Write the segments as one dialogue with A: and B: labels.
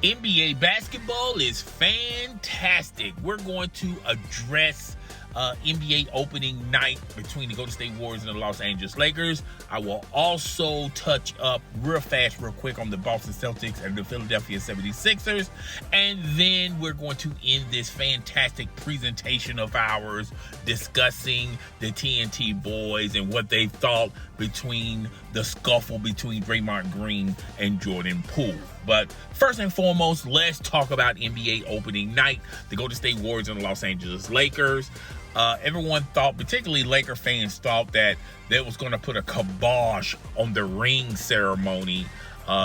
A: NBA basketball is fantastic. We're going to address NBA opening night between the Golden State Warriors and the Los Angeles Lakers. I will also touch up real quick on the Boston Celtics and the Philadelphia 76ers. And then we're going to end this fantastic presentation of ours discussing the TNT boys and what they thought between the scuffle between Draymond Green and Jordan Poole. But first and foremost, let's talk about NBA opening night, the Golden State Warriors and the Los Angeles Lakers. Everyone thought, particularly Laker fans, thought that they was going to put a kibosh on the ring ceremony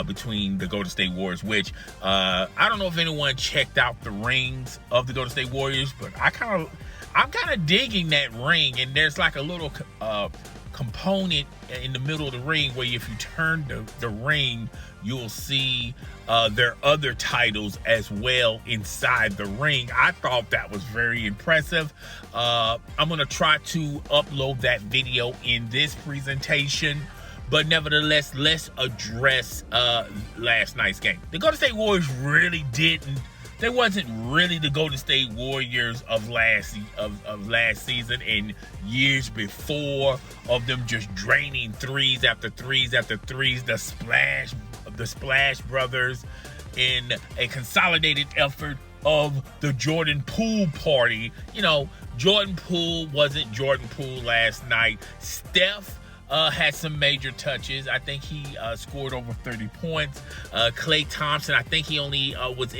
A: between the Golden State Warriors, which I don't know if anyone checked out the rings of the Golden State Warriors, but I'm kind of digging that ring. And there's like a little component in the middle of the ring where if you turn the ring, you'll see their other titles as well inside the ring. I thought that was very impressive. I'm going to try to upload that video in this presentation. But nevertheless, let's address last night's game. The Golden State Warriors really didn't. They wasn't really the Golden State Warriors of last season and years before, of them just draining threes after threes after threes. The Splash Brothers in a consolidated effort of the Jordan Poole party. You know, Jordan Poole wasn't Jordan Poole last night. Steph had some major touches. I think he scored over 30 points. Klay Thompson, I think he only was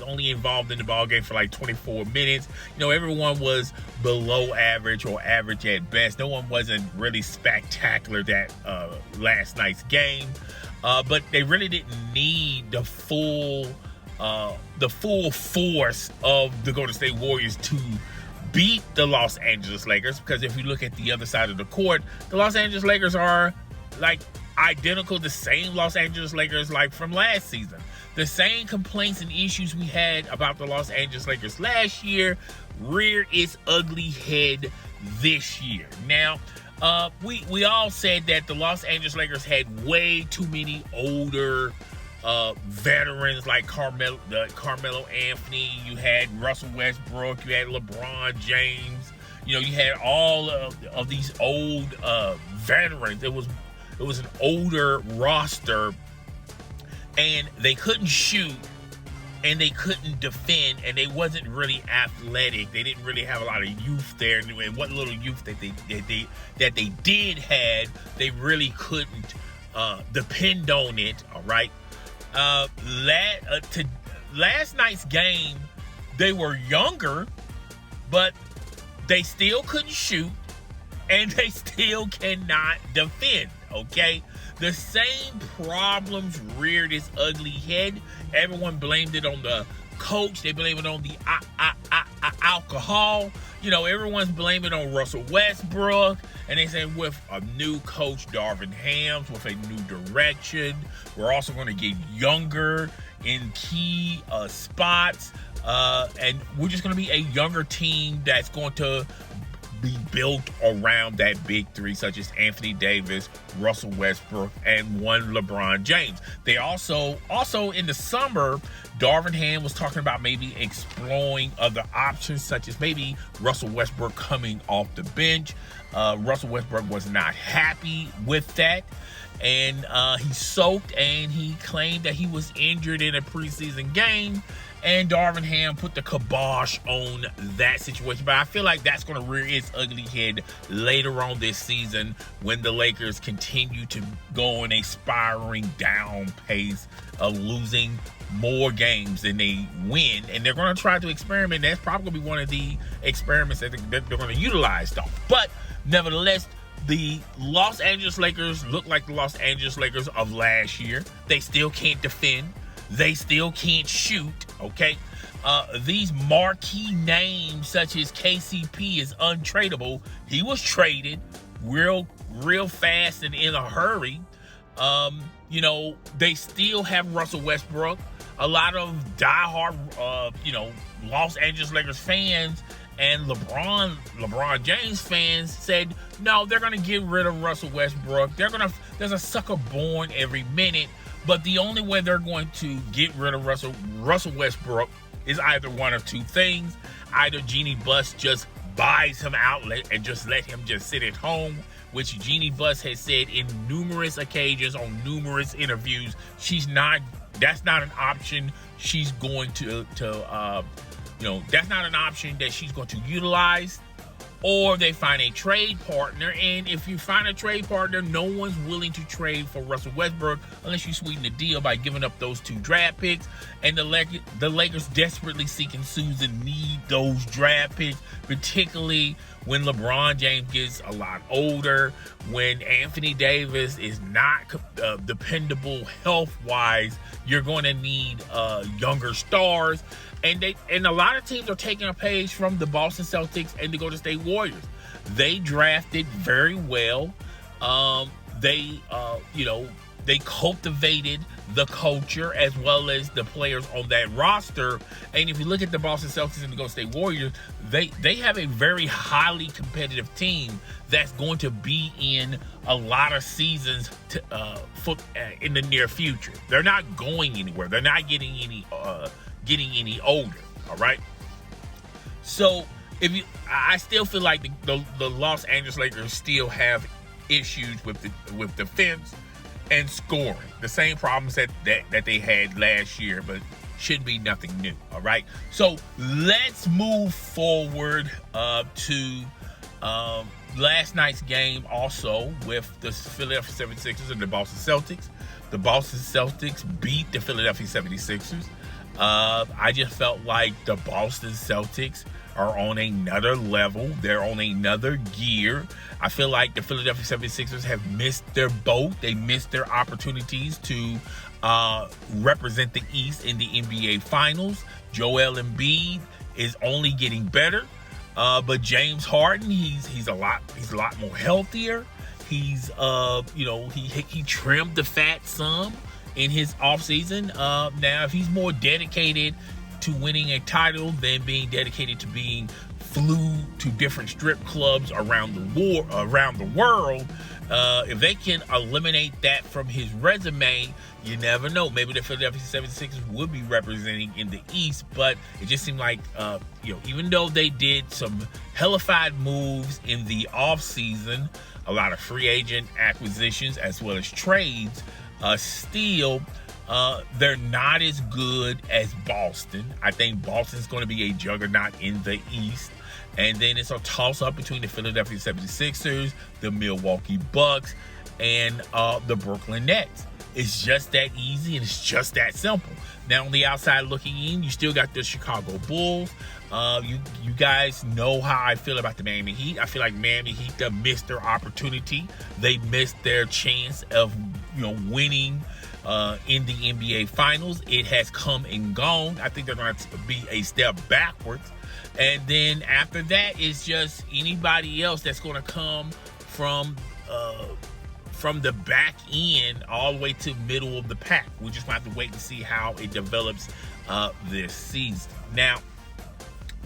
A: only involved in the ball game for like 24 minutes. You know, everyone was below average or average at best. No one wasn't really spectacular that last night's game. But they really didn't need the full force of the Golden State Warriors to beat the Los Angeles Lakers, because if you look at the other side of the court, the Los Angeles Lakers are like identical, the same Los Angeles Lakers like from last season. The same complaints and issues we had about the Los Angeles Lakers last year reared its ugly head this year. Now, we all said that the Los Angeles Lakers had way too many older veterans like Carmelo Anthony. You had Russell Westbrook. You had LeBron James. You know, you had all of these old veterans. It was an older roster, and they couldn't shoot, and they couldn't defend, and they wasn't really athletic. They didn't really have a lot of youth there, and what little youth that they did had, they really couldn't depend on it. All right. Last night's game, they were younger, but they still couldn't shoot, and they still cannot defend, okay? The same problems reared its ugly head. Everyone blamed it on the coach. They blame it on the alcohol. You know, everyone's blaming on Russell Westbrook. And they say with a new coach, Darvin Ham, with a new direction, we're also going to get younger in key spots. And we're just going to be a younger team that's going to be built around that big three, such as Anthony Davis, Russell Westbrook, and one LeBron James. They also in the summer, Darvin Ham was talking about maybe exploring other options, such as maybe Russell Westbrook coming off the bench. Russell Westbrook was not happy with that, and he soaked, and he claimed that he was injured in a preseason game. And Darvin Ham put the kibosh on that situation. But I feel like that's going to rear its ugly head later on this season when the Lakers continue to go in a spiraling down pace of losing more games than they win. And they're going to try to experiment. That's probably going to be one of the experiments that they're going to utilize, though. But nevertheless, the Los Angeles Lakers look like the Los Angeles Lakers of last year. They still can't defend. They still can't shoot, okay? These marquee names such as KCP is untradeable. He was traded real fast and in a hurry. You know, they still have Russell Westbrook. A lot of diehard, Los Angeles Lakers fans and LeBron James fans said, no, they're going to get rid of Russell Westbrook. There's a sucker born every minute. But the only way they're going to get rid of Russell Westbrook is either one of two things. Either Jeannie Buss just buys him out and just let him just sit at home, which Jeannie Buss has said in numerous occasions on numerous interviews, that's not an option she's going to that's not an option that she's going to utilize. Or they find a trade partner, and if you find a trade partner, no one's willing to trade for Russell Westbrook unless you sweeten the deal by giving up those 2 draft picks. And the Lakers desperately seeking Susan need those draft picks, particularly when LeBron James gets a lot older, when Anthony Davis is not dependable health-wise. You're going to need younger stars. And a lot of teams are taking a page from the Boston Celtics and the Golden State Warriors. They drafted very well. They cultivated the culture as well as the players on that roster. And if you look at the Boston Celtics and the Golden State Warriors, they have a very highly competitive team that's going to be in a lot of seasons in the near future. They're not going anywhere. They're not getting any older. All right. So I still feel like the Los Angeles Lakers still have issues with defense and scoring. The same problems that they had last year, but shouldn't be nothing new. All right. So let's move forward to last night's game also with the Philadelphia 76ers and the Boston Celtics. The Boston Celtics beat the Philadelphia 76ers. I just felt like the Boston Celtics are on another level. They're on another gear. I feel like the Philadelphia 76ers have missed their boat. They missed their opportunities to represent the East in the NBA Finals. Joel Embiid is only getting better. But James Harden, he's a lot more healthier. He's he trimmed the fat some in his offseason. Now, if he's more dedicated to winning a title than being dedicated to being flew to different strip clubs around the world, if they can eliminate that from his resume, you never know. Maybe the Philadelphia 76ers would be representing in the East, but it just seemed like, even though they did some hellified moves in the offseason, a lot of free agent acquisitions as well as trades, still, they're not as good as Boston. I think Boston's going to be a juggernaut in the East. And then it's a toss-up between the Philadelphia 76ers, the Milwaukee Bucks, and the Brooklyn Nets. It's just that easy, and it's just that simple. Now, on the outside looking in, you still got the Chicago Bulls. You guys know how I feel about the Miami Heat. I feel like Miami Heat missed their opportunity. They missed their chance of winning in the NBA Finals. It has come and gone. I think they're going to be a step backwards. And then after that, it's just anybody else that's going to come from the back end all the way to middle of the pack. We just have to wait and see how it develops this season. Now,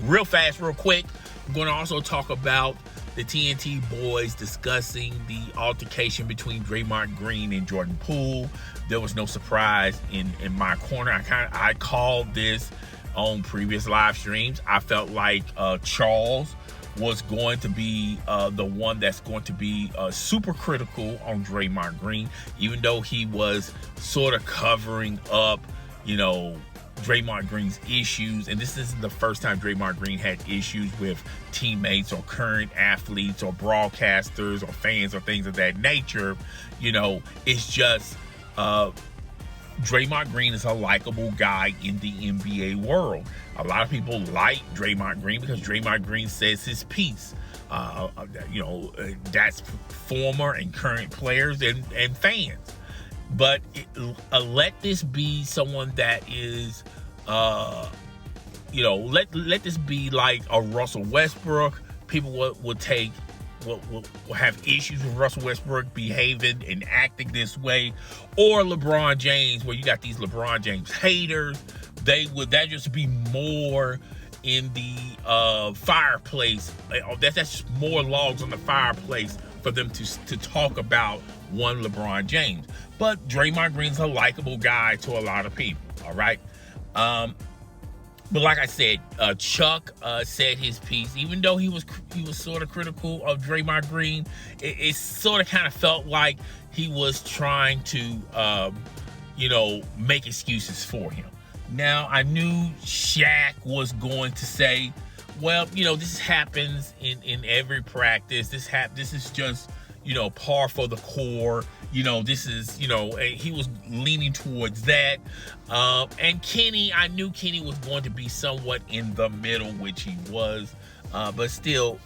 A: real fast, real quick, I'm going to also talk about the TNT boys discussing the altercation between Draymond Green and Jordan Poole. There was no surprise in my corner. I called this on previous live streams. I felt like Charles was going to be the one that's going to be super critical on Draymond Green, even though he was sort of covering up, Draymond Green's issues. And this isn't the first time Draymond Green had issues with teammates or current athletes or broadcasters or fans or things of that nature. It's just Draymond Green is a likable guy in the NBA world. A lot of people like Draymond Green because Draymond Green says his piece. That's former and current players and fans. But let this be someone that is, let this be like a Russell Westbrook. People will have issues with Russell Westbrook behaving and acting this way, or LeBron James, where you got these LeBron James haters. That just be more in the fireplace. That's just more logs on the fireplace for them to talk about one LeBron James. But Draymond Green's a likable guy to a lot of people, all right? But like I said, Chuck said his piece. Even though he was sort of critical of Draymond Green, it sort of kind of felt like he was trying to, make excuses for him. Now, I knew Shaq was going to say, well, this happens in every practice. This is just, par for the core. This is, he was leaning towards that. And Kenny, I knew Kenny was going to be somewhat in the middle, which he was. But still,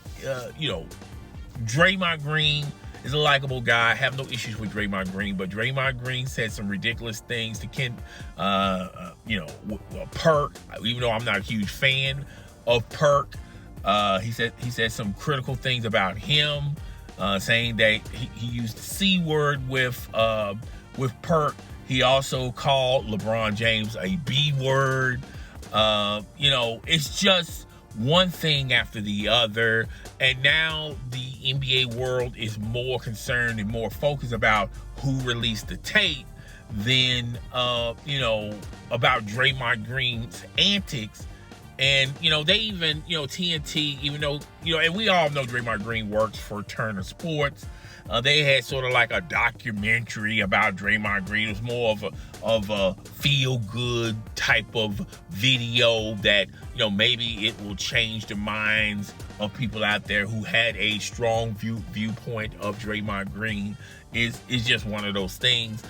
A: Draymond Green is a likable guy. I have no issues with Draymond Green, but Draymond Green said some ridiculous things to Perk, even though I'm not a huge fan of Perk. He said some critical things about him, saying that he used the C word with Perk. He also called LeBron James a B word. It's just one thing after the other, and now the NBA world is more concerned and more focused about who released the tape than about Draymond Green's antics. And they even TNT, even though and we all know Draymond Green works for Turner Sports, they had sort of like a documentary about Draymond Green. It was more of a feel good type of video that maybe it will change the minds of people out there who had a strong viewpoint of Draymond Green. Is just one of those things.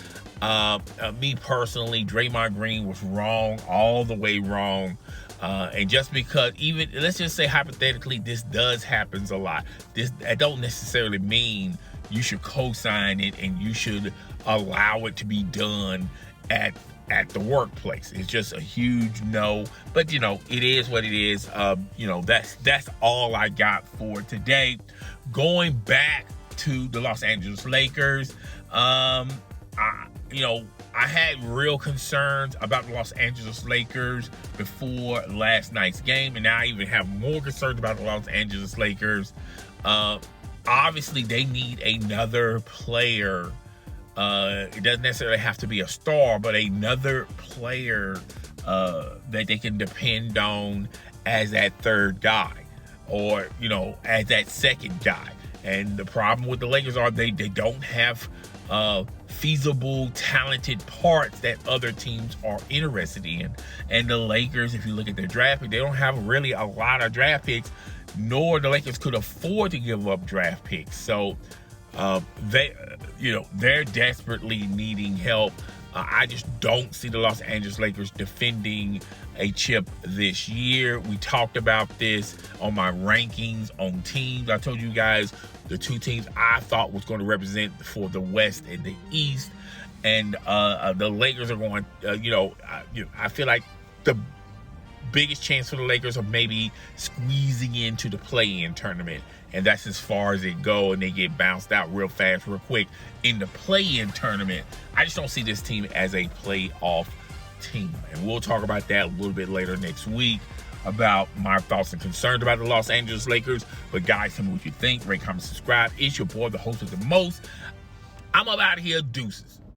A: Me personally, Draymond Green was wrong, all the way wrong. And just because, even let's just say hypothetically, this does happens a lot. That don't necessarily mean you should co-sign it and you should allow it to be done at the workplace. It's just a huge no. But it is what it is. That's all I got for today. Going back to the Los Angeles Lakers, I had real concerns about the Los Angeles Lakers before last night's game, and now I even have more concerns about the Los Angeles Lakers. Obviously, they need another player. It doesn't necessarily have to be a star, but another player that they can depend on as that third guy, or as that second guy. And the problem with the Lakers are they don't have feasible, talented parts that other teams are interested in. And the Lakers, if you look at their draft pick, they don't have really a lot of draft picks, nor the Lakers could afford to give up draft picks. So they're desperately needing help. I just don't see the Los Angeles Lakers defending a chip this year. We talked about this on my rankings on teams. I told you guys the two teams I thought was going to represent for the West and the East. And the Lakers are going, I feel like the biggest chance for the Lakers of maybe squeezing into the play-in tournament. And that's as far as it go, and they get bounced out real fast, real quick in the play-in tournament. I just don't see this team as a playoff team. And we'll talk about that a little bit later next week, about my thoughts and concerns about the Los Angeles Lakers. But guys, tell me what you think. Rate, comment, subscribe. It's your boy, the host of the most. I'm up out of here. Deuces.